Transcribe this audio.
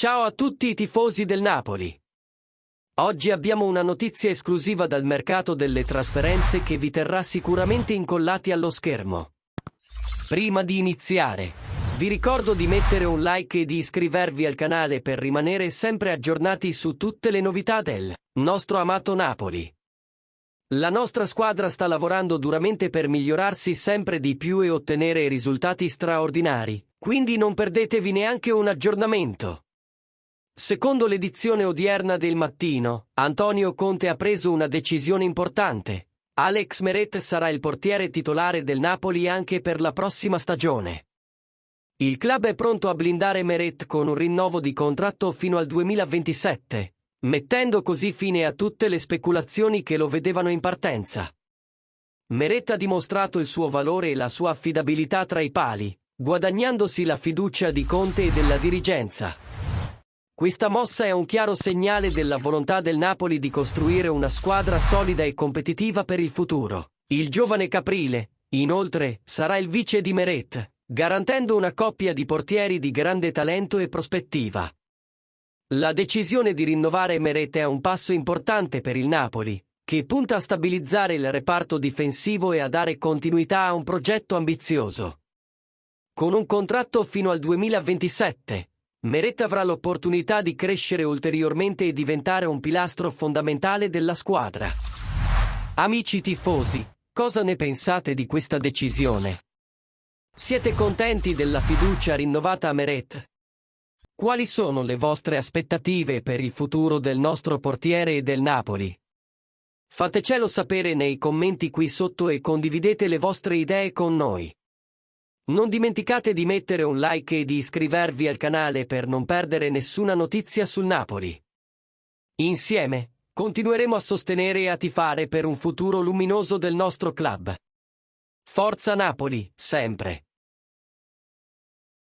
Ciao a tutti i tifosi del Napoli. Oggi abbiamo una notizia esclusiva dal mercato delle trasferenze che vi terrà sicuramente incollati allo schermo. Prima di iniziare, vi ricordo di mettere un like e di iscrivervi al canale per rimanere sempre aggiornati su tutte le novità del nostro amato Napoli. La nostra squadra sta lavorando duramente per migliorarsi sempre di più e ottenere risultati straordinari, quindi non perdetevi neanche un aggiornamento. Secondo l'edizione odierna del Mattino, Antonio Conte ha preso una decisione importante. Alex Meret sarà il portiere titolare del Napoli anche per la prossima stagione. Il club è pronto a blindare Meret con un rinnovo di contratto fino al 2027, mettendo così fine a tutte le speculazioni che lo vedevano in partenza. Meret ha dimostrato il suo valore e la sua affidabilità tra i pali, guadagnandosi la fiducia di Conte e della dirigenza. Questa mossa è un chiaro segnale della volontà del Napoli di costruire una squadra solida e competitiva per il futuro. Il giovane Caprile, inoltre, sarà il vice di Meret, garantendo una coppia di portieri di grande talento e prospettiva. La decisione di rinnovare Meret è un passo importante per il Napoli, che punta a stabilizzare il reparto difensivo e a dare continuità a un progetto ambizioso. Con un contratto fino al 2027, Meret avrà l'opportunità di crescere ulteriormente e diventare un pilastro fondamentale della squadra. Amici tifosi, cosa ne pensate di questa decisione? Siete contenti della fiducia rinnovata a Meret? Quali sono le vostre aspettative per il futuro del nostro portiere e del Napoli? Fatecelo sapere nei commenti qui sotto e condividete le vostre idee con noi. Non dimenticate di mettere un like e di iscrivervi al canale per non perdere nessuna notizia sul Napoli. Insieme, continueremo a sostenere e a tifare per un futuro luminoso del nostro club. Forza Napoli, sempre!